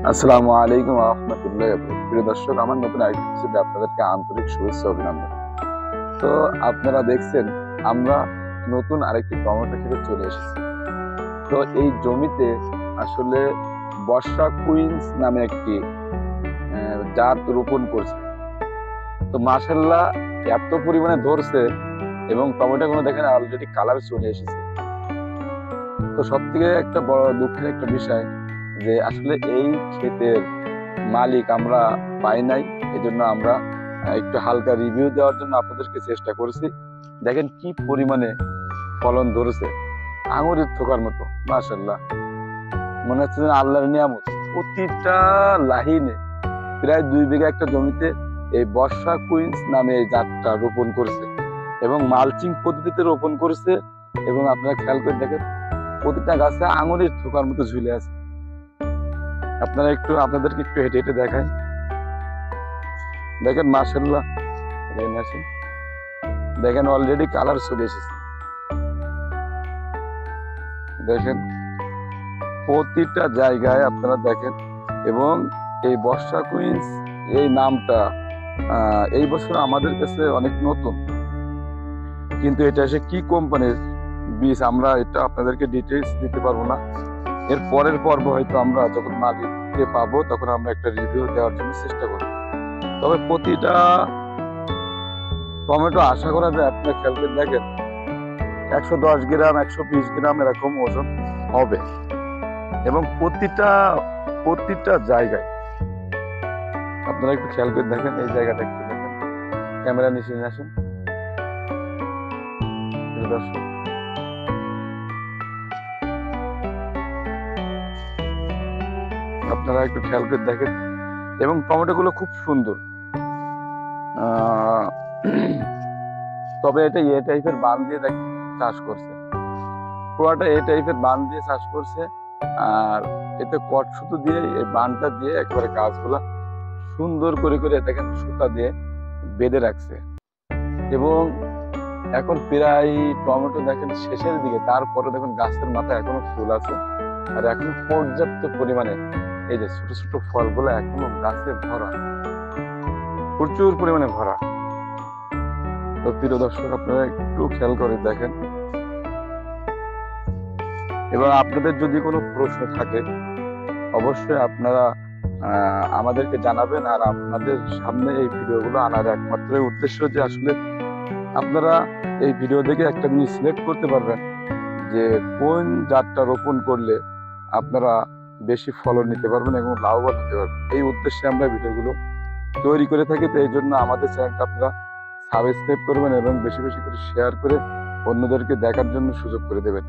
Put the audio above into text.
আসসালামু আলাইকুম ওয়া রাহমাতুল্লাহি ওয়া বারাকাতুহু। প্রিয় দর্শক, আমার নতুন আরেকটি এপিসোডে আপনাদেরকে আন্তরিক শুভেচ্ছা ও অভিনন্দন। তো আপনারা দেখছেন আমরা নতুন আরেকটি টমেটো ক্ষেতে চলে এসেছি। তো এই জমিতে আসলে বর্ষা কুইন্স নামে একটি জাত রোপণ করছে। তো মাশাআল্লাহ এত পরিমাণে ধরছে এবং টমেটোগুলো দেখেন অলরেডি কালার চলে এসেছে। তো সবথেকে একটা বড় দুঃখের একটা বিষয় যে আসলে এই ক্ষেতের মালিক আমরা পাই নাই। এজন্য আমরা একটু হালকা রিভিউ দেওয়ার জন্য আপনাদেরকে চেষ্টা করেছি। দেখেন কি পরিমাণে ফলন ধরেছে, আঙুরের থোকার মতো। মাশাআল্লাহ, মনে হচ্ছে যেন আল্লাহর নিয়ামত। প্রতিটা লাইনে প্রায় 2 বিঘা একটা জমিতে এই বর্ষা কুইন্স নামে এই জাতটা রোপণ করেছে এবং মালচিং পদ্ধতিতে রোপণ করেছে। এবং আপনারা খেয়াল করে দেখেন প্রতিটা গাছে আঙুরের থোকার মতো ঝুলে আছে। আপনাদেরকে একটু হেঁটে হেঁটে দেখাই। দেখেন মাশাআল্লাহ, দেখেন অলরেডি কালার চলে এসেছে। দেখেন প্রতিটা জায়গায় আপনারা দেখেন। এবং এই বর্ষা কুইন্স এই নামটা এই বছর আমাদের কাছে অনেক নতুন, কিন্তু এটা এসে কি কোম্পানির বীজ আমরা এটা আপনাদেরকে ডিটেইলস দিতে পারবো না। এর পরের পর্ব হয়তো আমরা যখন মালিককে পাবো তখন আমরা একটা রিভিউ দেওয়ার জন্য চেষ্টা করব। তবে প্রতিটা টমেটো আশা করা যায়, আপনারা খেয়াল করে দেখেন 110 গ্রাম 120 গ্রাম এরকম ওজন হবে। এবং প্রতিটা জায়গায় আপনারা একটু খেয়াল করে দেখেন। এই জায়গাটা একটু দেখেন, ক্যামেরা নিচে নিয়ে আসেন দর্শক। আপনারা একটু খেয়াল করে দেখেন এবং টমেটো গুলো খুব সুন্দর। তবে এটা এ টাইপের বান দিয়ে চাষ করছে, পুরাটা এ টাইপের বান দিয়ে চাষ করছে। আর এতে কট সুতো দিয়ে এই বানটা দিয়ে একেবারে গাছগুলা সুন্দর করে করে দেখেন সুতা দিয়ে বেঁধে রাখছে। এবং এখন প্রায় টমেটো দেখেন শেষের দিকে, তারপরে দেখুন গাছের মাথায় এখনো ফুল আছে। আর এখন পর্যাপ্ত পরিমাণে এই যে ছোট ছোট ফলগুলো এখনো গাছে ভরা, প্রচুর পরিমাণে ভরা। তো প্রিয় দর্শক, আপনারা একটু খেয়াল করে দেখেন। এবং আপনাদের যদি কোনো প্রশ্ন থাকে অবশ্যই আপনারা আমাদেরকে জানাবেন। আর আপনাদের সামনে এই ভিডিওগুলো আনার একমাত্র উদ্দেশ্য যে আসলে আপনারা এই ভিডিও দেখে একটা জিনিস সিলেক্ট করতে পারবেন যে কোন জাতটা রোপণ করলে আপনারা বেশি ফলন নিতে পারবেন এবং লাভবান হতে পারবেন। এই উদ্দেশ্যে আমরা ভিডিওগুলো তৈরি করে থাকি। তো এই জন্য আমাদের চ্যানেলটা আপনারা সাবস্ক্রাইব করবেন এবং বেশি বেশি করে শেয়ার করে অন্যদেরকে দেখার জন্য সুযোগ করে দেবেন।